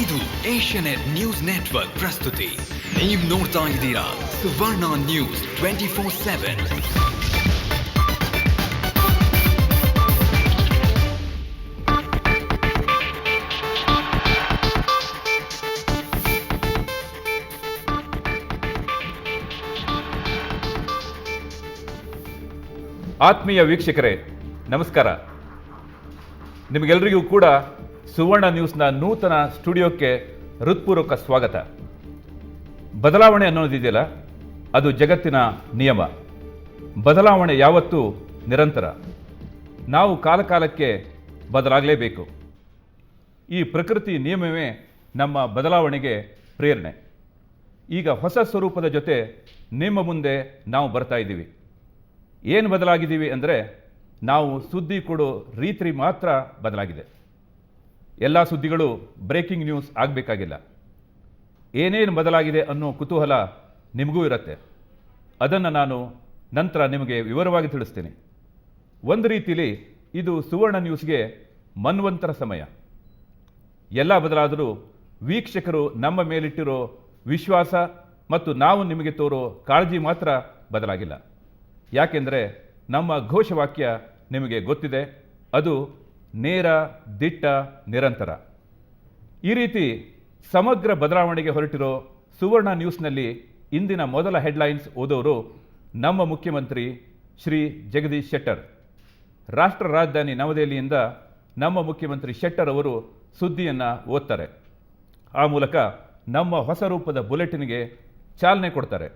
ಇದು Asianet news network ಪ್ರಸ್ತುತಿ. ನೀವು ನೋಡ್ತಾ ಇದ್ದೀರಾ ಸುವರ್ಣ ನ್ಯೂಸ್ 24/7. ಆತ್ಮೀಯ ವೀಕ್ಷಕರೇ, ನಮಸ್ಕಾರ. ನಿಮಗೆಲ್ಲರಿಗೂ ಕೂಡ ಸುವರ್ಣ ನ್ಯೂಸ್ನ ನೂತನ ಸ್ಟುಡಿಯೋಕ್ಕೆ ಹೃತ್ಪೂರ್ವಕ ಸ್ವಾಗತ. ಬದಲಾವಣೆ ಅನ್ನೋದಿದೆಯಲ್ಲ, ಅದು ಜಗತ್ತಿನ ನಿಯಮ. ಬದಲಾವಣೆ ಯಾವತ್ತೂ ನಿರಂತರ. ನಾವು ಕಾಲಕಾಲಕ್ಕೆ ಬದಲಾಗಲೇಬೇಕು. ಈ ಪ್ರಕೃತಿ ನಿಯಮವೇ ನಮ್ಮ ಬದಲಾವಣೆಗೆ ಪ್ರೇರಣೆ. ಈಗ ಹೊಸ ಸ್ವರೂಪದ ಜೊತೆ ನಿಮ್ಮ ಮುಂದೆ ನಾವು ಬರ್ತಾ ಇದ್ದೀವಿ. ಏನು ಬದಲಾಗಿದ್ದೀವಿ ಅಂದರೆ, ನಾವು ಸುದ್ದಿ ಕೊಡೋ ರೀತಿ ಮಾತ್ರ ಬದಲಾಗಿದೆ. ಎಲ್ಲ ಸುದ್ದಿಗಳು ಬ್ರೇಕಿಂಗ್ ನ್ಯೂಸ್ ಆಗಬೇಕಾಗಿಲ್ಲ. ಏನೇನು ಬದಲಾಗಿದೆ ಅನ್ನೋ ಕುತೂಹಲ ನಿಮಗೂ ಇರುತ್ತೆ. ಅದನ್ನು ನಾನು ನಂತರ ನಿಮಗೆ ವಿವರವಾಗಿ ತಿಳಿಸ್ತೀನಿ. ಒಂದು ರೀತಿಯಲ್ಲಿ ಇದು ಸುವರ್ಣ ನ್ಯೂಸ್ಗೆ ಮನ್ವಂತರ ಸಮಯ. ಎಲ್ಲ ಬದಲಾದರೂ ವೀಕ್ಷಕರು ನಮ್ಮ ಮೇಲಿಟ್ಟಿರೋ ವಿಶ್ವಾಸ ಮತ್ತು ನಾವು ನಿಮಗೆ ತೋರೋ ಕಾಳಜಿ ಮಾತ್ರ ಬದಲಾಗಿಲ್ಲ. ಯಾಕೆಂದರೆ ನಮ್ಮ ಘೋಷವಾಕ್ಯ ನಿಮಗೆ ಗೊತ್ತಿದೆ, ಅದು ನೇರ, ದಿಟ್ಟ, ನಿರಂತರ. ಈ ರೀತಿ ಸಮಗ್ರ ಬದಲಾವಣೆಗೆ ಹೊರಟಿರೋ ಸುವರ್ಣ ನ್ಯೂಸ್ನಲ್ಲಿ ಇಂದಿನ ಮೊದಲ ಹೆಡ್ಲೈನ್ಸ್ ಓದೋರು ನಮ್ಮ ಮುಖ್ಯಮಂತ್ರಿ ಶ್ರೀ ಜಗದೀಶ್ ಶೆಟ್ಟರ್. ರಾಷ್ಟ್ರ ರಾಜಧಾನಿ ನವದೆಹಲಿಯಿಂದ ನಮ್ಮ ಮುಖ್ಯಮಂತ್ರಿ ಶೆಟ್ಟರ್ ಅವರು ಸುದ್ದಿಯನ್ನು ಓದ್ತಾರೆ. ಆ ಮೂಲಕ ನಮ್ಮ ಹೊಸ ರೂಪದ ಬುಲೆಟಿನ್ಗೆ ಚಾಲನೆ ಕೊಡ್ತಾರೆ.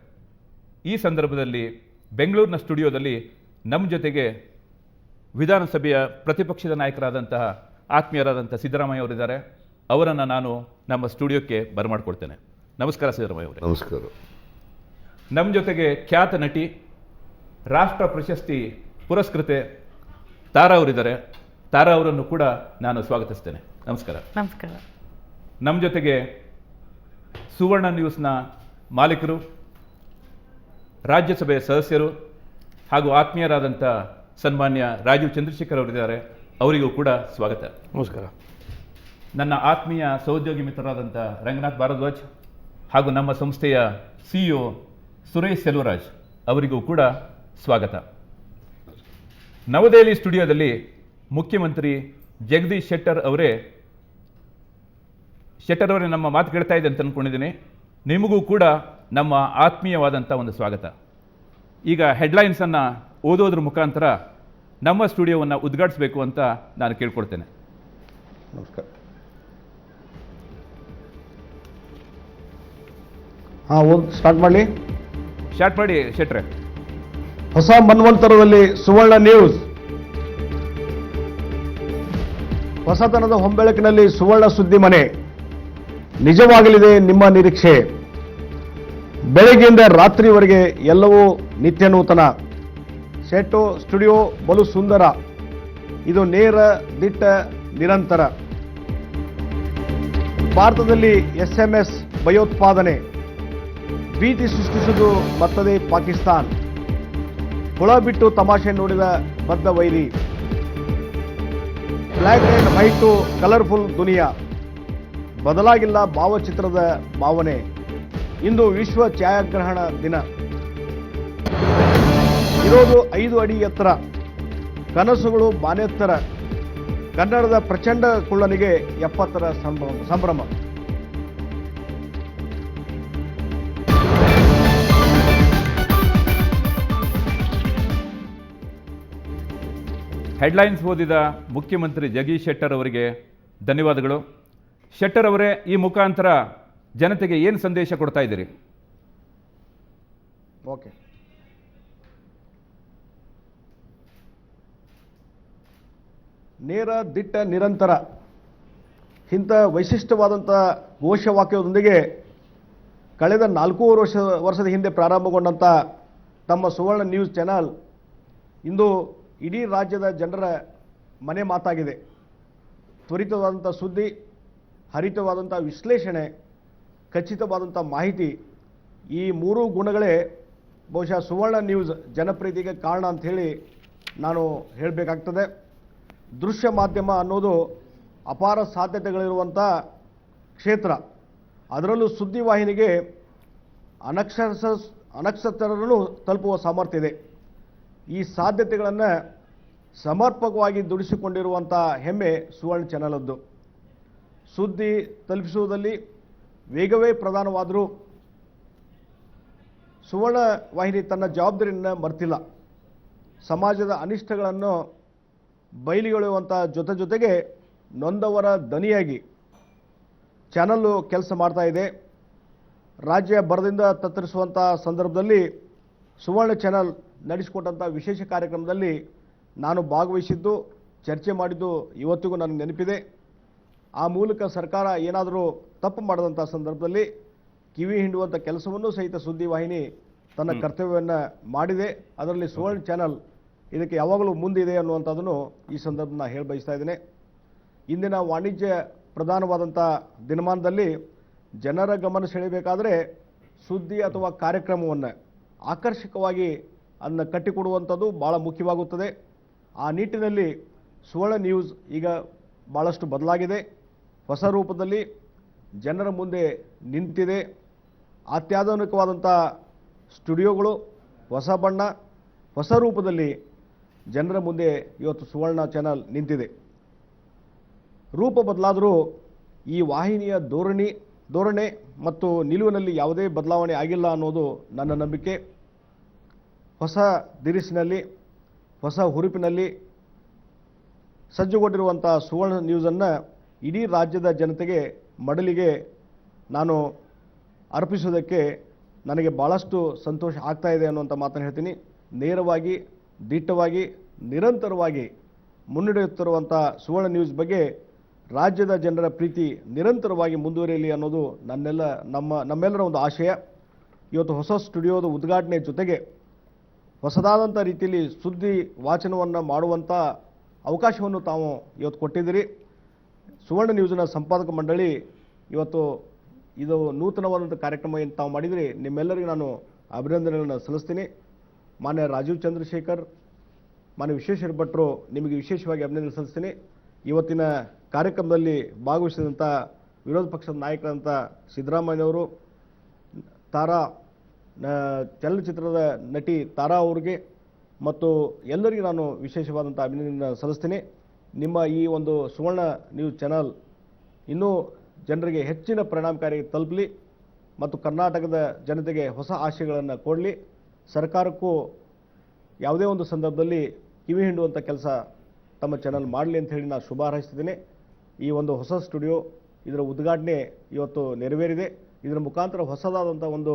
ಈ ಸಂದರ್ಭದಲ್ಲಿ ಬೆಂಗಳೂರಿನ ಸ್ಟುಡಿಯೋದಲ್ಲಿ ನಮ್ಮ ಜೊತೆಗೆ ವಿಧಾನಸಭೆಯ ಪ್ರತಿಪಕ್ಷದ ನಾಯಕರಾದಂತಹ ಆತ್ಮೀಯರಾದಂಥ ಸಿದ್ದರಾಮಯ್ಯ ಅವರಿದ್ದಾರೆ. ಅವರನ್ನು ನಾನು ನಮ್ಮ ಸ್ಟುಡಿಯೋಕ್ಕೆ ಬರಮಾಡ್ಕೊಳ್ತೇನೆ. ನಮಸ್ಕಾರ ಸಿದ್ದರಾಮಯ್ಯ ಅವರೇ. ನಮಸ್ಕಾರ. ನಮ್ಮ ಜೊತೆಗೆ ಖ್ಯಾತ ನಟಿ, ರಾಷ್ಟ್ರ ಪ್ರಶಸ್ತಿ ಪುರಸ್ಕೃತೆ ತಾರಾ ಅವರಿದ್ದಾರೆ. ತಾರಾ ಅವರನ್ನು ಕೂಡ ನಾನು ಸ್ವಾಗತಿಸ್ತೇನೆ. ನಮಸ್ಕಾರ. ನಮಸ್ಕಾರ. ನಮ್ಮ ಜೊತೆಗೆ ಸುವರ್ಣ ನ್ಯೂಸ್ನ ಮಾಲೀಕರು, ರಾಜ್ಯಸಭೆಯ ಸದಸ್ಯರು ಹಾಗೂ ಆತ್ಮೀಯರಾದಂಥ ಸನ್ಮಾನ್ಯ ರಾಜೀವ್ ಚಂದ್ರಶೇಖರ್ ಅವರಿದ್ದಾರೆ. ಅವರಿಗೂ ಕೂಡ ಸ್ವಾಗತ. ನಮಸ್ಕಾರ. ನನ್ನ ಆತ್ಮೀಯ ಸಹೋದ್ಯೋಗಿ ಮಿತ್ರರಾದಂಥ ರಂಗನಾಥ್ ಭಾರದ್ವಾಜ್ ಹಾಗೂ ನಮ್ಮ ಸಂಸ್ಥೆಯ CEO ಸುರೇಶ್ ಸೆಲ್ವರಾಜ್ ಅವರಿಗೂ ಕೂಡ ಸ್ವಾಗತ. ನವದೆಹಲಿ ಸ್ಟುಡಿಯೋದಲ್ಲಿ ಮುಖ್ಯಮಂತ್ರಿ ಜಗದೀಶ್ ಶೆಟ್ಟರ್ ಅವರೇ ನಮ್ಮ ಮಾತು ಕೇಳ್ತಾ ಇದೆ ಅಂತ ಅಂದ್ಕೊಂಡಿದ್ದೀನಿ. ನಿಮಗೂ ಕೂಡ ನಮ್ಮ ಆತ್ಮೀಯವಾದಂಥ ಒಂದು ಸ್ವಾಗತ. ಈಗ ಹೆಡ್ಲೈನ್ಸನ್ನು ಓದೋದ್ರ ಮುಖಾಂತರ ನಮ್ಮ ಸ್ಟುಡಿಯೋವನ್ನು ಉದ್ಘಾಟಿಸಬೇಕು ಅಂತ ನಾನು ಕೇಳ್ಕೊಳ್ತೇನೆ. ನಮಸ್ಕಾರ. ಸ್ಟಾರ್ಟ್ ಮಾಡಿ ಶೆಟ್ರೆ. ಹೊಸ ಮನ್ವಂತರದಲ್ಲಿ ಸುವರ್ಣ ನ್ಯೂಸ್. ಹೊಸತನದ ಹೊಂಬೆಳಕಿನಲ್ಲಿ ಸುವರ್ಣ ಸುದ್ದಿ ಮನೆ. ನಿಜವಾಗಲಿದೆ ನಿಮ್ಮ ನಿರೀಕ್ಷೆ. ಬೆಳಗ್ಗೆಯಿಂದ ರಾತ್ರಿವರೆಗೆ ಎಲ್ಲವೂ ನಿತ್ಯ ನೂತನ. ಸೆಟ್ಟು ಸ್ಟುಡಿಯೋ ಬಲು ಸುಂದರ. ಇದು ನೇರ, ದಿಟ್ಟ, ನಿರಂತರ. ಭಾರತದಲ್ಲಿ SMS ಭಯೋತ್ಪಾದನೆ, ಭೀತಿ ಸೃಷ್ಟಿಸುವುದು ಮತ್ತದೇ ಪಾಕಿಸ್ತಾನ್. ಹುಳ ಬಿಟ್ಟು ತಮಾಷೆ ನೋಡಿದ ಬದ್ಧ ವೈರಿ. ಬ್ಲ್ಯಾಕ್ ಆ್ಯಂಡ್ ವೈಟು ಕಲರ್ಫುಲ್ ದುನಿಯಾ. ಬದಲಾಗಿಲ್ಲ ಭಾವಚಿತ್ರದ ಭಾವನೆ. ಇಂದು ವಿಶ್ವ ಛಾಯಾಗ್ರಹಣ ದಿನ. ಇರೋದು 5 ಅಡಿ ಎತ್ತರ, ಕನಸುಗಳು ಬಾನೆತ್ತರ. ಕನ್ನಡದ ಪ್ರಚಂಡ ಕುಳ್ಳನಿಗೆ 70ರ ಸಂಭ್ರಮ. ಹೆಡ್ಲೈನ್ಸ್ ಓದಿದ ಮುಖ್ಯಮಂತ್ರಿ ಜಗದೀಶ್ ಶೆಟ್ಟರ್ ಅವರಿಗೆ ಧನ್ಯವಾದಗಳು. ಶೆಟ್ಟರ್ ಅವರೇ, ಈ ಮುಖಾಂತರ ಜನತೆಗೆ ಏನು ಸಂದೇಶ ಕೊಡ್ತಾ ಇದ್ದೀರಿ? ಓಕೆ. ನೇರ, ದಿಟ್ಟ, ನಿರಂತರ. ಇಂಥ ವೈಶಿಷ್ಟ್ಯವಾದಂಥ ಘೋಷವಾಕ್ಯದೊಂದಿಗೆ ಕಳೆದ 4 ವರ್ಷದ ಹಿಂದೆ ಪ್ರಾರಂಭಗೊಂಡಂಥ ತಮ್ಮ ಸುವರ್ಣ ನ್ಯೂಸ್ ಚಾನಲ್ ಇಂದು ಇಡೀ ರಾಜ್ಯದ ಜನರ ಮನೆ ಮಾತಾಗಿದೆ. ತ್ವರಿತವಾದಂಥ ಸುದ್ದಿ, ಹರಿತವಾದಂಥ ವಿಶ್ಲೇಷಣೆ, ಖಚಿತವಾದಂಥ ಮಾಹಿತಿ, ಈ 3 ಗುಣಗಳೇ ಬಹುಶಃ ಸುವರ್ಣ ನ್ಯೂಸ್ ಜನಪ್ರಿಯತೆಗೆ ಕಾರಣ ಅಂಥೇಳಿ ನಾನು ಹೇಳಬೇಕಾಗ್ತದೆ. ದೃಶ್ಯ ಮಾಧ್ಯಮ ಅನ್ನೋದು ಅಪಾರ ಸಾಧ್ಯತೆಗಳಿರುವಂಥ ಕ್ಷೇತ್ರ, ಅದರಲ್ಲೂ ಸುದ್ದಿವಾಹಿನಿಗೆ ಅನಕ್ಷರರನ್ನು ತಲುಪುವ ಸಾಮರ್ಥ್ಯ ಇದೆ. ಈ ಸಾಧ್ಯತೆಗಳನ್ನು ಸಮರ್ಪಕವಾಗಿ ದುಡಿಸಿಕೊಂಡಿರುವಂಥ ಹೆಮ್ಮೆ ಸುವರ್ಣ ಚಾನಲದ್ದು. ಸುದ್ದಿ ತಲುಪಿಸುವುದಲ್ಲಿ ವೇಗವೇ ಪ್ರಧಾನವಾದರೂ ಸುವರ್ಣ ವಾಹಿನಿ ತನ್ನ ಜವಾಬ್ದಾರಿಯನ್ನು ಮರೆತಿಲ್ಲ. ಸಮಾಜದ ಅನಿಷ್ಟಗಳನ್ನು ಬಯಲಿಗೆಳೆಯುವಂಥ ಜೊತೆಗೆ ನೊಂದವರ ದನಿಯಾಗಿ ಚಾನಲ್ಲು ಕೆಲಸ ಮಾಡ್ತಾ ಇದೆ. ರಾಜ್ಯ ಬರದಿಂದ ತತ್ತರಿಸುವಂಥ ಸಂದರ್ಭದಲ್ಲಿ ಸುವರ್ಣ ಚಾನಲ್ ನಡೆಸಿಕೊಟ್ಟಂಥ ವಿಶೇಷ ಕಾರ್ಯಕ್ರಮದಲ್ಲಿ ನಾನು ಭಾಗವಹಿಸಿದ್ದು, ಚರ್ಚೆ ಮಾಡಿದ್ದು ಇವತ್ತಿಗೂ ನನಗೆ ನೆನಪಿದೆ. ಆ ಮೂಲಕ ಸರ್ಕಾರ ಏನಾದರೂ ತಪ್ಪು ಮಾಡಿದಂಥ ಸಂದರ್ಭದಲ್ಲಿ ಕಿವಿ ಹಿಂಡುವಂಥ ಕೆಲಸವನ್ನು ಸಹಿತ ಸುದ್ದಿವಾಹಿನಿ ತನ್ನ ಕರ್ತವ್ಯವನ್ನು ಮಾಡಿದೆ. ಅದರಲ್ಲಿ ಸುವರ್ಣ ಚಾನಲ್ ಇದಕ್ಕೆ ಯಾವಾಗಲೂ ಮುಂದಿದೆ ಅನ್ನುವಂಥದ್ದನ್ನು ಈ ಸಂದರ್ಭ ಹೇಳಿ ಬಯಸ್ತಾ ಇದ್ದೇನೆ. ಇಂದಿನ ವಾಣಿಜ್ಯ ಪ್ರಧಾನವಾದಂಥ ದಿನಮಾನದಲ್ಲಿ ಜನರ ಗಮನ ಸೆಳೆಯಬೇಕಾದರೆ ಸುದ್ದಿ ಅಥವಾ ಕಾರ್ಯಕ್ರಮವನ್ನು ಆಕರ್ಷಕವಾಗಿ ಅದನ್ನು ಕಟ್ಟಿಕೊಡುವಂಥದ್ದು ಭಾಳ ಮುಖ್ಯವಾಗುತ್ತದೆ. ಆ ನಿಟ್ಟಿನಲ್ಲಿ ಸುವರ್ಣ ನ್ಯೂಸ್ ಈಗ ಭಾಳಷ್ಟು ಬದಲಾಗಿದೆ, ಹೊಸ ರೂಪದಲ್ಲಿ ಜನರ ಮುಂದೆ ನಿಂತಿದೆ. ಅತ್ಯಾಧುನಿಕವಾದಂಥ ಸ್ಟುಡಿಯೋಗಳು, ಹೊಸ ಬಣ್ಣ, ಹೊಸ ರೂಪದಲ್ಲಿ ಜನರ ಮುಂದೆ ಇವತ್ತು ಸುವರ್ಣ ಚಾನಲ್ ನಿಂತಿದೆ. ರೂಪ ಬದಲಾದರೂ ಈ ವಾಹಿನಿಯ ಧೋರಣೆ ಮತ್ತು ನಿಲುವಿನಲ್ಲಿ ಯಾವುದೇ ಬದಲಾವಣೆ ಆಗಿಲ್ಲ ಅನ್ನೋದು ನನ್ನ ನಂಬಿಕೆ. ಹೊಸ ದಿರಿಸಿನಲ್ಲಿ, ಹೊಸ ಹುರುಪಿನಲ್ಲಿ ಸಜ್ಜುಗೊಂಡಿರುವಂಥ ಸುವರ್ಣ ನ್ಯೂಸನ್ನು ಇಡೀ ರಾಜ್ಯದ ಜನತೆಗೆ ಮಡಲಿಗೆ ನಾನು ಅರ್ಪಿಸೋದಕ್ಕೆ ನನಗೆ ಭಾಳಷ್ಟು ಸಂತೋಷ ಆಗ್ತಾ ಇದೆ ಅನ್ನುವಂಥ ಮಾತನ್ನು ಹೇಳ್ತೀನಿ. ನೇರವಾಗಿ, ದಿಟ್ಟವಾಗಿ, ನಿರಂತರವಾಗಿ ಮುನ್ನಡೆಯುತ್ತಿರುವಂಥ ಸುವರ್ಣ ನ್ಯೂಸ್ ಬಗ್ಗೆ ರಾಜ್ಯದ ಜನರ ಪ್ರೀತಿ ನಿರಂತರವಾಗಿ ಮುಂದುವರಿಯಲಿ ಅನ್ನೋದು ನಮ್ಮೆಲ್ಲರ ಒಂದು ಆಶಯ. ಇವತ್ತು ಹೊಸ ಸ್ಟುಡಿಯೋದ ಉದ್ಘಾಟನೆ ಜೊತೆಗೆ ಹೊಸದಾದಂಥ ರೀತಿಯಲ್ಲಿ ಸುದ್ದಿ ವಾಚನವನ್ನು ಮಾಡುವಂಥ ಅವಕಾಶವನ್ನು ತಾವು ಇವತ್ತು ಕೊಟ್ಟಿದ್ದೀರಿ. ಸುವರ್ಣ ನ್ಯೂಸ್ನ ಸಂಪಾದಕ ಮಂಡಳಿ ಇವತ್ತು ಇದು ನೂತನವಾದಂಥ ಕಾರ್ಯಕ್ರಮ ಏನು ತಾವು ಮಾಡಿದಿರಿ, ನಿಮ್ಮೆಲ್ಲರಿಗೂ ನಾನು ಅಭಿನಂದನೆಗಳನ್ನು ಸಲ್ಲಿಸ್ತೀನಿ. ಮಾನ್ಯ ರಾಜೀವ್ ಚಂದ್ರಶೇಖರ್, ಮಾನ್ಯ ವಿಶ್ವೇಶ್ವರ ಭಟ್ರು, ನಿಮಗೆ ವಿಶೇಷವಾಗಿ ಅಭಿನಂದನೆ ಸಲ್ಲಿಸ್ತೀನಿ. ಇವತ್ತಿನ ಕಾರ್ಯಕ್ರಮದಲ್ಲಿ ಭಾಗವಹಿಸಿದಂಥ ವಿರೋಧ ಪಕ್ಷದ ನಾಯಕರಾದಂಥ ಸಿದ್ದರಾಮಯ್ಯನವರು, ತಾರಾ ಚಲನಚಿತ್ರದ ನಟಿ ತಾರಾ ಅವರಿಗೆ ಮತ್ತು ಎಲ್ಲರಿಗೂ ನಾನು ವಿಶೇಷವಾದಂಥ ಅಭಿನಂದನೆ ಸಲ್ಲಿಸ್ತೀನಿ. ನಿಮ್ಮ ಈ ಒಂದು ಸುವರ್ಣ ನ್ಯೂಸ್ ಚಾನಲ್ ಇನ್ನೂ ಜನರಿಗೆ ಹೆಚ್ಚಿನ ಪರಿಣಾಮಕಾರಿ ತಲುಪಲಿ ಮತ್ತು ಕರ್ನಾಟಕದ ಜನತೆಗೆ ಹೊಸ ಆಶಯಗಳನ್ನು ಕೊಡಲಿ. ಸರ್ಕಾರಕ್ಕೂ ಯಾವುದೇ ಒಂದು ಸಂದರ್ಭದಲ್ಲಿ ಕಿವಿ ಹಿಂಡುವಂಥ ಕೆಲಸ ತಮ್ಮ ಚಾನಲ್ ಮಾಡಲಿ ಅಂತ ಹೇಳಿ ನಾನು ಶುಭ ಹಾರೈಸ್ತಿದ್ದೀನಿ. ಈ ಒಂದು ಹೊಸ ಸ್ಟುಡಿಯೋ, ಇದರ ಉದ್ಘಾಟನೆ ಇವತ್ತು ನೆರವೇರಿದೆ. ಇದರ ಮುಖಾಂತರ ಹೊಸದಾದಂಥ ಒಂದು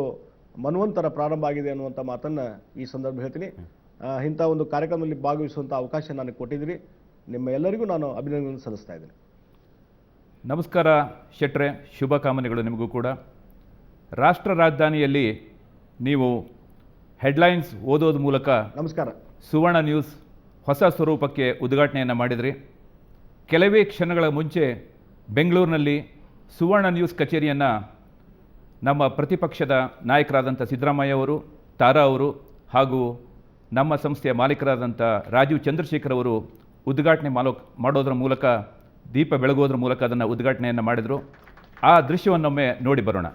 ಮನ್ವಂತರ ಪ್ರಾರಂಭ ಆಗಿದೆ ಅನ್ನುವಂಥ ಮಾತನ್ನು ಈ ಸಂದರ್ಭ ಹೇಳ್ತೀನಿ. ಇಂಥ ಒಂದು ಕಾರ್ಯಕ್ರಮದಲ್ಲಿ ಭಾಗವಹಿಸುವಂಥ ಅವಕಾಶ ನನಗೆ ಕೊಟ್ಟಿದ್ದೀರಿ. ನಿಮ್ಮ ಎಲ್ಲರಿಗೂ ನಾನು ಅಭಿನಂದನೆ ಸಲ್ಲಿಸ್ತಾ ಇದ್ದೀನಿ. ನಮಸ್ಕಾರ ಶೆಟ್ರೆ, ಶುಭ ಕಾಮನೆಗಳು ನಿಮಗೂ ಕೂಡ. ರಾಷ್ಟ್ರ ರಾಜಧಾನಿಯಲ್ಲಿ ನೀವು ಹೆಡ್ಲೈನ್ಸ್ ಓದೋದ ಮೂಲಕ ನಮಸ್ಕಾರ ಸುವರ್ಣ ನ್ಯೂಸ್ ಹೊಸ ಸ್ವರೂಪಕ್ಕೆ ಉದ್ಘಾಟನೆಯನ್ನು ಮಾಡಿದ್ರಿ. ಕೆಲವೇ ಕ್ಷಣಗಳ ಮುಂಚೆ ಬೆಂಗಳೂರಿನಲ್ಲಿ ಸುವರ್ಣ ನ್ಯೂಸ್ ಕಚೇರಿಯನ್ನು ನಮ್ಮ ಪ್ರತಿಪಕ್ಷದ ನಾಯಕರಾದಂಥ ಸಿದ್ದರಾಮಯ್ಯ ಅವರು, ತಾರಾ ಅವರು ಹಾಗೂ ನಮ್ಮ ಸಂಸ್ಥೆಯ ಮಾಲೀಕರಾದಂಥ ರಾಜೀವ್ ಚಂದ್ರಶೇಖರ್ ಅವರು ಉದ್ಘಾಟನೆ ಮಾಡೋದ್ರ ಮೂಲಕ, ದೀಪ ಬೆಳಗೋದ್ರ ಮೂಲಕ ಅದನ್ನು ಉದ್ಘಾಟನೆಯನ್ನು ಮಾಡಿದರು. ಆ ದೃಶ್ಯವನ್ನೊಮ್ಮೆ ನೋಡಿ ಬರೋಣ.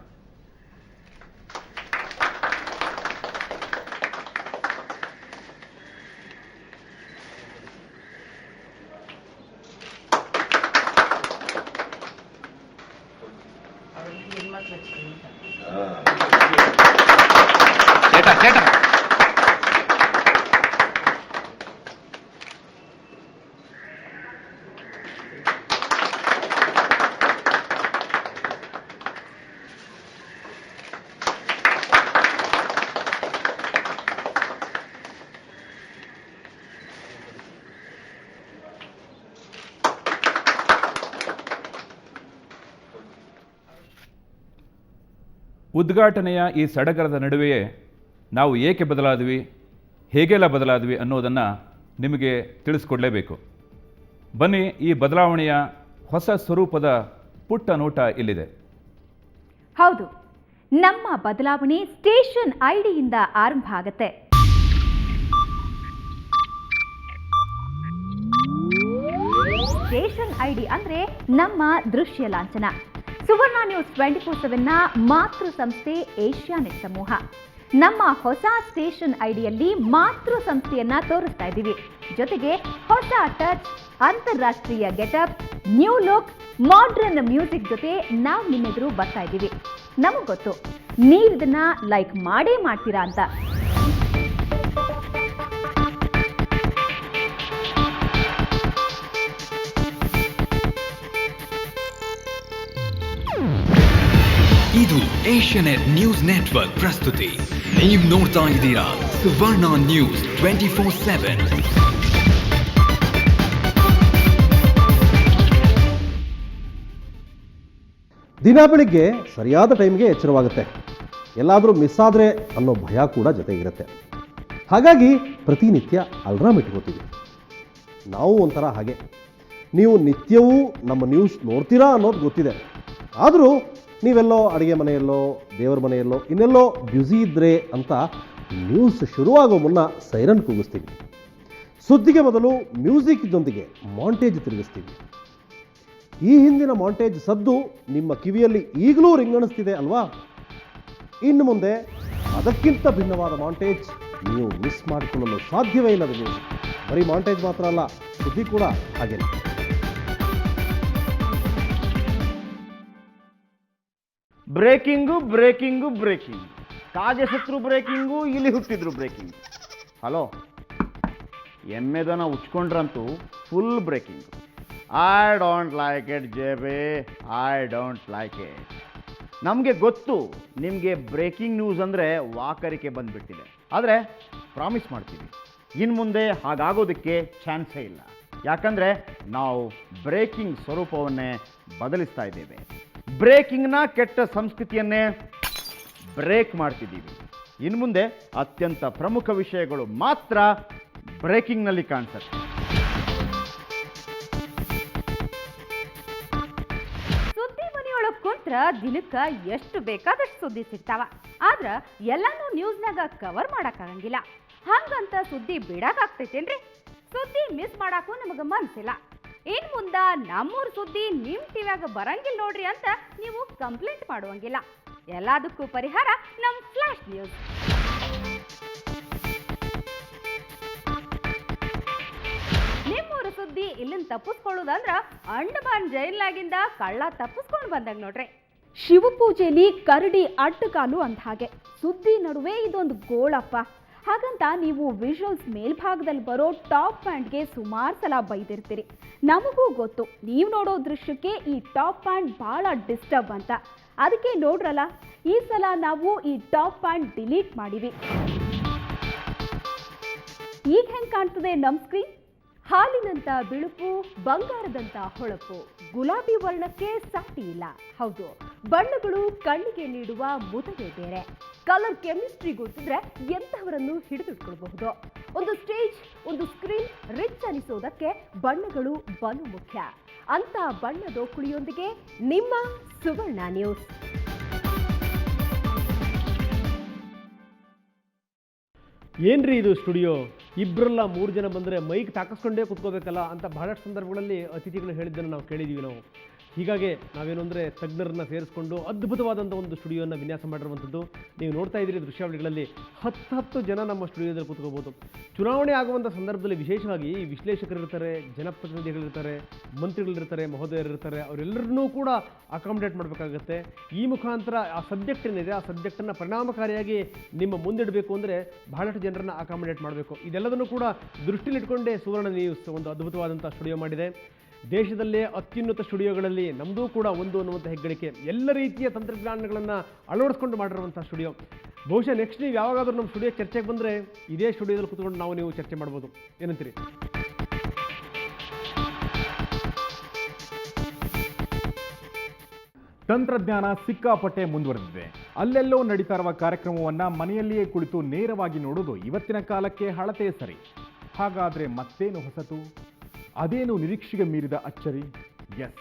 ಉದ್ಘಾಟನೆಯ ಈ ಸಡಗರದ ನಡುವೆಯೇ ನಾವು ಏಕೆ ಬದಲಾದ್ವಿ, ಹೇಗೆಲ್ಲ ಬದಲಾದ್ವಿ ಅನ್ನೋದನ್ನು ನಿಮಗೆ ತಿಳಿಸ್ಕೊಡ್ಲೇಬೇಕು. ಬನ್ನಿ, ಈ ಬದಲಾವಣೆಯ ಹೊಸ ಸ್ವರೂಪದ ಪುಟ್ಟ ನೋಟ ಇಲ್ಲಿದೆ. ಹೌದು, ನಮ್ಮ ಬದಲಾವಣೆ ಸ್ಟೇಷನ್ ಐಡಿಯಿಂದ ಆರಂಭ ಆಗುತ್ತೆ. ಸ್ಟೇಷನ್ ಐಡಿ ಅಂದ್ರೆ ನಮ್ಮ ದೃಶ್ಯ ಲಾಂಛನ. ಸುವರ್ಣ ನ್ಯೂಸ್ 24/7ನ ಮಾತೃ ಸಂಸ್ಥೆ ಏಷ್ಯಾನೆಟ್ ಸಮೂಹ. ನಮ್ಮ ಹೊಸ ಸ್ಟೇಷನ್ ಐಡಿಯಲ್ಲಿ ಮಾತೃ ಸಂಸ್ಥೆಯನ್ನ ತೋರಿಸ್ತಾ ಇದ್ದೀವಿ. ಜೊತೆಗೆ ಹೊಸ ಟಚ್, ಅಂತಾರಾಷ್ಟ್ರೀಯ getup, new look, modern music ಜೊತೆ ನಾವು ನಿಮ್ಮೆದುರು ಬರ್ತಾ ಇದ್ದೀವಿ. ನಮಗ್ ಗೊತ್ತು ನೀವಿದನ್ನ ಲೈಕ್ ಮಾಡೇ ಮಾಡ್ತೀರಾ ಅಂತ. ಇದು ಏಷ್ಯಾನೆಟ್ ನ್ಯೂಸ್ ನೆಟ್ವರ್ಕ್ ಪ್ರಸ್ತುತಿ. ನೀವು ನೋಡ್ತಾ ಇದ್ದೀರಾ ಸುವರ್ಣ ನ್ಯೂಸ್ 24/7. ದಿನ ಬೆಳಿಗ್ಗೆ ಸರಿಯಾದ ಟೈಮ್ಗೆ ಎಚ್ಚರವಾಗುತ್ತೆ. ಎಲ್ಲಾದರೂ ಮಿಸ್ ಆದರೆ ಅನ್ನೋ ಭಯ ಕೂಡ ಜೊತೆಗಿರುತ್ತೆ. ಹಾಗಾಗಿ ಪ್ರತಿನಿತ್ಯ ಅಲ್ರಾಮ್ ಇಟ್ಕೋತೀವಿ. ನಾವು ಒಂಥರ ಹಾಗೆ. ನೀವು ನಿತ್ಯವೂ ನಮ್ಮ ನ್ಯೂಸ್ ನೋಡ್ತೀರಾ ಅನ್ನೋದು ಗೊತ್ತಿದೆ. ಆದರೂ ನೀವೆಲ್ಲೋ ಅಡುಗೆ ಮನೆಯಲ್ಲೋ, ದೇವರ ಮನೆಯಲ್ಲೋ, ಇನ್ನೆಲ್ಲೋ ಬ್ಯುಸಿ ಇದ್ದರೆ ಅಂತ ನ್ಯೂಸ್ ಶುರುವಾಗೋ ಮುನ್ನ ಸೈರನ್ ಕೂಗಿಸ್ತೀವಿ. ಸುದ್ದಿಗೆ ಮೊದಲು ಮ್ಯೂಸಿಕ್ ಜೊತೆಗೆ ಮಾಂಟೇಜ್ ತಿರುಗಿಸ್ತೀವಿ. ಈ ಹಿಂದಿನ ಮಾಂಟೇಜ್ ಸದ್ದು ನಿಮ್ಮ ಕಿವಿಯಲ್ಲಿ ಈಗಲೂ ರಿಂಗಣಿಸ್ತಿದೆ ಅಲ್ವಾ? ಇನ್ನು ಮುಂದೆ ಅದಕ್ಕಿಂತ ಭಿನ್ನವಾದ ಮಾಂಟೇಜ್ ನೀವು ಮಿಸ್ ಮಾಡಿಕೊಳ್ಳಲು ಸಾಧ್ಯವೇ ಇಲ್ಲದ ನ್ಯೂಸ್. ಬರೀ ಮಾಂಟೇಜ್ ಮಾತ್ರ ಅಲ್ಲ, ಸುದ್ದಿ ಕೂಡ ಹಾಗೇನೆ. Breaking breaking breaking. ಕಾಗೆ ಸತ್ರು ಬ್ರೇಕಿಂಗು, ಇಲ್ಲಿ ಹುಟ್ಟಿದ್ರು ಬ್ರೇಕಿಂಗ್. ಹಲೋ, ಎಮ್ಮೆದನ ಉಚ್ಕೊಂಡ್ರಂತೂ full breaking. I don't like it ಜೇಬೆ, ಐ ಡೋಂಟ್ ಲೈಕ್ ಇಟ್. ನಮಗೆ ಗೊತ್ತು ನಿಮಗೆ ಬ್ರೇಕಿಂಗ್ ನ್ಯೂಸ್ ಅಂದರೆ ವಾಕರಿಕೆ ಬಂದುಬಿಟ್ಟಿದೆ. ಆದರೆ ಪ್ರಾಮಿಸ್ ಮಾಡ್ತೀವಿ, ಇನ್ನು ಮುಂದೆ ಹಾಗಾಗೋದಕ್ಕೆ ಚಾನ್ಸೇ ಇಲ್ಲ. ಯಾಕಂದರೆ ನಾವು ಬ್ರೇಕಿಂಗ್ ಸ್ವರೂಪವನ್ನೇ ಬದಲಿಸ್ತಾ ಇದ್ದೇವೆ. ಬ್ರೇಕಿಂಗ್ನ ಕೆಟ್ಟ ಸಂಸ್ಕೃತಿಯನ್ನೇ ಬ್ರೇಕ್ ಮಾಡ್ತಿದ್ದೀವಿ. ಇನ್ನು ಮುಂದೆ ಅತ್ಯಂತ ಪ್ರಮುಖ ವಿಷಯಗಳು ಮಾತ್ರ ಬ್ರೇಕಿಂಗ್ನಲ್ಲಿ ಕಾಣಿಸುತ್ತೆ. ಸುದ್ದಿ ಮನೆಯೊಳಗೆ ಕುಂತ್ರ ದಿನಕ್ಕ ಎಷ್ಟು ಬೇಕಾದಷ್ಟು ಸುದ್ದಿ ಸಿಗ್ತಾವ. ಆದ್ರ ಎಲ್ಲಾನು ನ್ಯೂಸ್ನಾಗ ಕವರ್ ಮಾಡಕ್ಕಾಗಂಗಿಲ್ಲ. ಹಂಗಂತ ಸುದ್ದಿ ಬಿಡಾಕಾಗ್ತೈತೇನ್ರಿ? ಸುದ್ದಿ ಮಿಸ್ ಮಾಡಾಕು ನಮಗ ಮನ್ಸಿಲ್ಲ. ಇನ್ ಮುಂದ ನಮ್ಮೂರ್ ಸುದ್ದಿ ನಿಮ್ ಟಿವ್ಯಾಗ ಬರಂಗಿಲ್ಲ ನೋಡ್ರಿ ಅಂತ ನೀವು ಕಂಪ್ಲೇಂಟ್ ಮಾಡುವಂಗಿಲ್ಲ. ಎಲ್ಲದಕ್ಕೂ ಪರಿಹಾರ ನಮ್ ಫ್ಲಾಶ್ ನ್ಯೂಸ್. ನಿಮ್ಮೂರು ಸುದ್ದಿ ಇಲ್ಲಿಂದ ತಪ್ಪಿಸ್ಕೊಳ್ಳೋದಂದ್ರ ಅಂಡಮಾನ್ ಜೈಲ್ನಾಗಿಂದ ಕಳ್ಳ ತಪ್ಪಿಸ್ಕೊಂಡು ಬಂದಾಗ ನೋಡ್ರಿ. ಶಿವಪೂಜೆಯಲ್ಲಿ ಕರಡಿ ಅಡ್ಡಗಾಲು ಅಂದ ಹಾಗೆ ಸುದ್ದಿ ನಡುವೆ ಇದೊಂದು ಗೋಳಪ್ಪ. ಹಾಗಂತ ನೀವು ವಿಜುವಲ್ಸ್ ಮೇಲ್ಭಾಗದಲ್ಲಿ ಬರೋ ಟಾಪ್ ಪ್ಯಾಂಟ್ಗೆ ಸುಮಾರು ಸಲ ಬೈದಿರ್ತೀರಿ. ನಮಗೂ ಗೊತ್ತು ನೀವು ನೋಡೋ ದೃಶ್ಯಕ್ಕೆ ಈ ಟಾಪ್ ಪ್ಯಾಂಟ್ ಭಾಳ ಡಿಸ್ಟರ್ಬ್ ಅಂತ. ಅದಕ್ಕೆ ನೋಡ್ರಲ್ಲ, ಈ ಸಲ ನಾವು ಈ ಟಾಪ್ ಪ್ಯಾಂಟ್ ಡಿಲೀಟ್ ಮಾಡಿವಿ. ಈಗ ಹೆಂಗೆ ಕಾಣ್ತದೆ ನಮ್ಮ ಸ್ಕ್ರೀನ್? ಹಾಲಿನಂತ ಬಿಳುಪು, ಬಂಗಾರದಂತ ಹೊಳಪು, ಗುಲಾಬಿ ವರ್ಣಕ್ಕೆ ಸಾಟಿ ಇಲ್ಲ. ಹೌದು, ಬಣ್ಣಗಳು ಕಣ್ಣಿಗೆ ನೀಡುವ ಮುದವೇ ಬೇರೆ. ಕಲರ್ ಕೆಮಿಸ್ಟ್ರಿ ಗೊತ್ತಿದ್ರೆ ಎಂಥವರನ್ನು ಹಿಡಿದಿಟ್ಕೊಳ್ಬಹುದು. ಒಂದು ಸ್ಟೇಜ್, ಒಂದು ಸ್ಕ್ರೀನ್ ರಿಚ್ ಅನಿಸೋದಕ್ಕೆ ಬಣ್ಣಗಳು ಬಲು ಮುಖ್ಯ. ಅಂತ ಬಣ್ಣದ ಕುಳಿಯೊಂದಿಗೆ ನಿಮ್ಮ ಸುವರ್ಣ ನ್ಯೂಸ್. ಏನ್ರಿ ಇದು ಸ್ಟುಡಿಯೋ? ಇಬ್ಬರಲ್ಲ 3 ಜನ ಬಂದರೆ ಮೈಕ್ ತಾಕಿಸ್ಕೊಂಡೇ ಕೂತ್ಕೋಬೇಕಲ್ಲ ಅಂತ ಬಹಳಷ್ಟು ಸಂದರ್ಭಗಳಲ್ಲಿ ಅತಿಥಿಗಳು ಹೇಳಿದ್ದನ್ನು ನಾವು ಕೇಳಿದ್ದೀವಿ ನಾವು. ಹೀಗಾಗಿ ನಾವೇನು ಅಂದರೆ ತಜ್ಞರನ್ನು ಸೇರಿಸ್ಕೊಂಡು ಅದ್ಭುತವಾದಂಥ ಒಂದು ಸ್ಟುಡಿಯೋನ ವಿನ್ಯಾಸ ಮಾಡಿರುವಂಥದ್ದು. ನೀವು ನೋಡ್ತಾ ಇದ್ದೀರಿ ದೃಶ್ಯಾವಳಿಗಳಲ್ಲಿ 10 ಜನ ನಮ್ಮ ಸ್ಟುಡಿಯೋದಲ್ಲಿ ಕೂತ್ಕೋಬೋದು. ಚುನಾವಣೆ ಆಗುವಂಥ ಸಂದರ್ಭದಲ್ಲಿ ವಿಶೇಷವಾಗಿ ವಿಶ್ಲೇಷಕರಿರ್ತಾರೆ, ಜನಪ್ರತಿನಿಧಿಗಳಿರ್ತಾರೆ, ಮಂತ್ರಿಗಳಿರ್ತಾರೆ, ಮಹೋದಯರಿರ್ತಾರೆ. ಅವರೆಲ್ಲರನ್ನೂ ಕೂಡ ಅಕಾಮಿಡೇಟ್ ಮಾಡಬೇಕಾಗತ್ತೆ. ಈ ಮುಖಾಂತರ ಆ ಸಬ್ಜೆಕ್ಟ್ ಏನಿದೆ, ಆ ಸಬ್ಜೆಕ್ಟನ್ನು ಪರಿಣಾಮಕಾರಿಯಾಗಿ ನಿಮ್ಮ ಮುಂದಿಡಬೇಕು ಅಂದರೆ ಬಹಳಷ್ಟು ಜನರನ್ನು ಅಕಾಮಿಡೇಟ್ ಮಾಡಬೇಕು. ಇದೆಲ್ಲದನ್ನು ಕೂಡ ದೃಷ್ಟಿಲಿಟ್ಕೊಂಡೇ ಸುವರ್ಣ ನ್ಯೂಸ್ ಒಂದು ಅದ್ಭುತವಾದಂಥ ಸ್ಟುಡಿಯೋ ಮಾಡಿದೆ. ದೇಶದಲ್ಲೇ ಅತ್ಯುನ್ನತ ಸ್ಟುಡಿಯೋಗಳಲ್ಲಿ ನಮ್ಮದೂ ಕೂಡ ಒಂದು ಅನ್ನುವಂಥ ಹೆಗ್ಗಳಿಕೆ. ಎಲ್ಲ ರೀತಿಯ ತಂತ್ರಜ್ಞಾನಗಳನ್ನು ಅಳವಡಿಸ್ಕೊಂಡು ಮಾಡಿರುವಂಥ ಸ್ಟುಡಿಯೋ. ಬಹುಶಃ ನೆಕ್ಸ್ಟ್ ನೀವು ಯಾವಾಗಾದರೂ ನಮ್ಮ ಸ್ಟುಡಿಯೋ ಚರ್ಚೆಗೆ ಬಂದರೆ ಇದೇ ಸ್ಟುಡಿಯೋದಲ್ಲಿ ಕೂತ್ಕೊಂಡು ನೀವು ಚರ್ಚೆ ಮಾಡ್ಬೋದು. ಏನಂತೀರಿ? ತಂತ್ರಜ್ಞಾನ ಸಿಕ್ಕಾಪಟ್ಟೆ ಮುಂದುವರೆದಿದೆ. ಅಲ್ಲೆಲ್ಲೋ ನಡೀತಾ ಇರುವ ಕಾರ್ಯಕ್ರಮವನ್ನು ಮನೆಯಲ್ಲಿಯೇ ಕುಳಿತು ನೇರವಾಗಿ ನೋಡೋದು ಇವತ್ತಿನ ಕಾಲಕ್ಕೆ ಹಳತೆ ಸರಿ. ಹಾಗಾದರೆ ಮತ್ತೇನು ಹೊಸತು? ಅದೇನು ನಿರೀಕ್ಷೆಗೆ ಮೀರಿದ ಅಚ್ಚರಿ? ಎಸ್,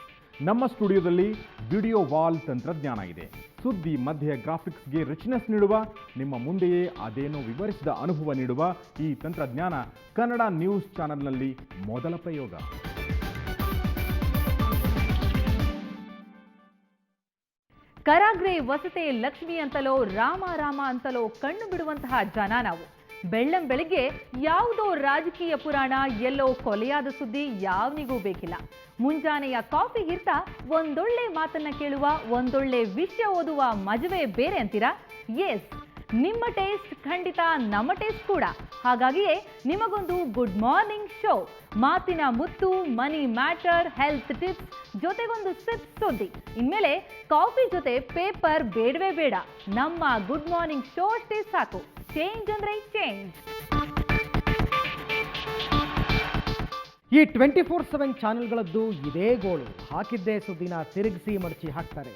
ನಮ್ಮ ಸ್ಟುಡಿಯೋದಲ್ಲಿ ವಿಡಿಯೋ ವಾಲ್ ತಂತ್ರಜ್ಞಾನ ಇದೆ. ಸುದ್ದಿ ಮಧ್ಯೆ ಗ್ರಾಫಿಕ್ಸ್ಗೆ ರಿಚ್ನೆಸ್ ನೀಡುವ, ನಿಮ್ಮ ಮುಂದೆಯೇ ಅದೇನೋ ವಿವರಿಸಿದ ಅನುಭವ ನೀಡುವ ಈ ತಂತ್ರಜ್ಞಾನ ಕನ್ನಡ ನ್ಯೂಸ್ ಚಾನೆಲ್ನಲ್ಲಿ ಮೊದಲ ಪ್ರಯೋಗ. ಕರಾಗ್ರೆ ವಸತೆ ಲಕ್ಷ್ಮಿ ಅಂತಲೋ ರಾಮ ರಾಮ ಅಂತಲೋ ಕಣ್ಣು ಬಿಡುವಂತಹ ಜನ ನಾವು. ಬೆಳ್ಳಂ ಬೆಳಿಗ್ಗೆ ಯಾವುದೋ ರಾಜಕೀಯ ಪುರಾಣ, ಎಲ್ಲೋ ಕೊಲೆಯಾದ ಸುದ್ದಿ ಯಾವನಿಗೂ ಬೇಕಿಲ್ಲ. ಮುಂಜಾನೆಯ ಕಾಫಿ ಹಿರ್ತ ಒಂದೊಳ್ಳೆ ಮಾತನ್ನ ಕೇಳುವ, ಒಂದೊಳ್ಳೆ ವಿಷಯ ಓದುವ ಮಜವೇ ಬೇರೆ ಅಂತೀರಾ? ಎಸ್, ನಿಮ್ಮ ಟೇಸ್ಟ್ ಖಂಡಿತ ನಮ್ಮ ಟೇಸ್ಟ್ ಕೂಡ. ಹಾಗಾಗಿಯೇ ನಿಮಗೊಂದು ಗುಡ್ ಮಾರ್ನಿಂಗ್ ಶೋ. ಮಾತಿನ ಮುತ್ತು, ಮನಿ ಮ್ಯಾಟರ್, ಹೆಲ್ತ್ ಟಿಪ್ಸ್, ಜೊತೆಗೊಂದು ಸಿಪ್ ಸುದ್ದಿ. ಇನ್ಮೇಲೆ ಕಾಫಿ ಜೊತೆ ಪೇಪರ್ ಬೇಡವೇ ಬೇಡ. ನಮ್ಮ ಗುಡ್ ಮಾರ್ನಿಂಗ್ ಶೋ ಅಷ್ಟೇ ಸಾಕು. ಚೇಂಜ್ ಅಂದ್ರೆ ಚೇಂಜ್. ಈ 24/7 ಚಾನೆಲ್ಗಳದ್ದು ಇದೇ ಗೋಳು. ಹಾಕಿದ್ದೇ ಸುದ್ದಿನ ತಿರುಗಿಸಿ ಮಡಚಿ ಹಾಕ್ತಾರೆ.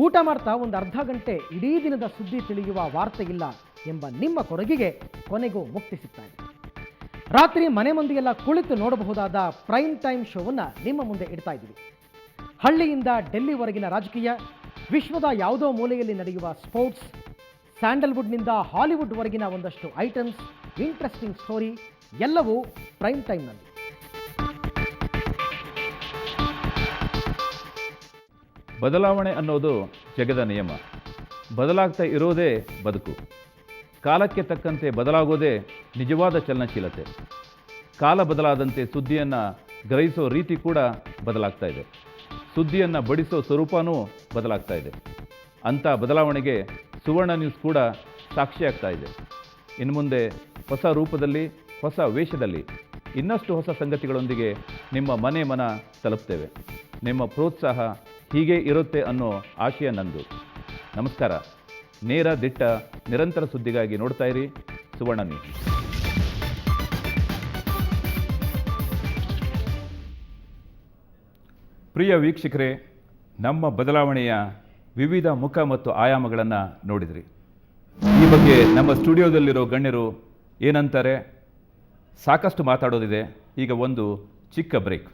ಊಟ ಮಾಡ್ತಾ ಒಂದು ಅರ್ಧ ಗಂಟೆ ಇಡೀ ದಿನದ ಸುದ್ದಿ ತಿಳಿಯುವ ವಾರ್ತೆ ಇಲ್ಲ ಎಂಬ ನಿಮ್ಮ ಕೊರಗಿಗೆ ಕೊನೆಗೂ ಮುಕ್ತಿ ಸಿಗ್ತಾ ಇದೆ. ರಾತ್ರಿ ಮನೆ ಮಂದಿಯೆಲ್ಲ ಕುಳಿತು ನೋಡಬಹುದಾದ ಪ್ರೈಮ್ ಟೈಮ್ ಶೋವನ್ನು ನಿಮ್ಮ ಮುಂದೆ ಇಡ್ತಾ ಇದ್ದೀವಿ. ಹಳ್ಳಿಯಿಂದ ಡೆಲ್ಲಿವರೆಗಿನ ರಾಜಕೀಯ, ವಿಶ್ವದ ಯಾವುದೋ ಮೂಲೆಯಲ್ಲಿ ನಡೆಯುವ ಸ್ಪೋರ್ಟ್ಸ್, ಸ್ಯಾಂಡಲ್ವುಡ್ನಿಂದ ಹಾಲಿವುಡ್ವರೆಗಿನ ಒಂದಷ್ಟು ಐಟಮ್ಸ್, ಇಂಟ್ರೆಸ್ಟಿಂಗ್ ಸ್ಟೋರಿ ಎಲ್ಲವೂ ಪ್ರೈಮ್ ಟೈಮ್ನಲ್ಲಿ. ಬದಲಾವಣೆ ಅನ್ನೋದು ಜಗದ ನಿಯಮ. ಬದಲಾಗ್ತಾ ಇರೋದೇ ಬದುಕು. ಕಾಲಕ್ಕೆ ತಕ್ಕಂತೆ ಬದಲಾಗೋದೇ ನಿಜವಾದ ಚಲನಶೀಲತೆ. ಕಾಲ ಬದಲಾದಂತೆ ಸುದ್ದಿಯನ್ನು ಗ್ರಹಿಸೋ ರೀತಿ ಕೂಡ ಬದಲಾಗ್ತಾ ಇದೆ. ಸುದ್ದಿಯನ್ನು ಬಡಿಸೋ ಸ್ವರೂಪನೂ ಬದಲಾಗ್ತಾ ಇದೆ. ಅಂಥ ಬದಲಾವಣೆಗೆ ಸುವರ್ಣ ನ್ಯೂಸ್ ಕೂಡ ಸಾಕ್ಷಿಯಾಗ್ತಾ ಇದೆ. ಇನ್ನು ಮುಂದೆ ಹೊಸ ರೂಪದಲ್ಲಿ, ಹೊಸ ವೇಷದಲ್ಲಿ, ಇನ್ನಷ್ಟು ಹೊಸ ಸಂಗತಿಗಳೊಂದಿಗೆ ನಿಮ್ಮ ಮನೆ ಮನ ತಲುಪ್ತೇವೆ. ನಿಮ್ಮ ಪ್ರೋತ್ಸಾಹ ಹೀಗೆ ಇರುತ್ತೆ ಅನ್ನೋ ಆಶಯ ನಂದು. ನಮಸ್ಕಾರ. ನೇರ, ದಿಟ್ಟ, ನಿರಂತರ ಸುದ್ದಿಗಾಗಿ ನೋಡ್ತಾ ಇರಿ ಸುವರ್ಣ ನ್ಯೂಸ್. ಪ್ರಿಯ ವೀಕ್ಷಕರೇ, ನಮ್ಮ ಬದಲಾವಣೆಯ ವಿವಿಧ ಮುಖ ಮತ್ತು ಆಯಾಮಗಳನ್ನು ನೋಡಿದ್ರಿ. ಈ ಬಗ್ಗೆ ನಮ್ಮ ಸ್ಟುಡಿಯೋದಲ್ಲಿರೋ ಗಣ್ಯರು ಏನಂತಾರೆ? ಸಾಕಷ್ಟು ಮಾತಾಡೋದಿದೆ. ಈಗ ಒಂದು ಚಿಕ್ಕ ಬ್ರೇಕ್.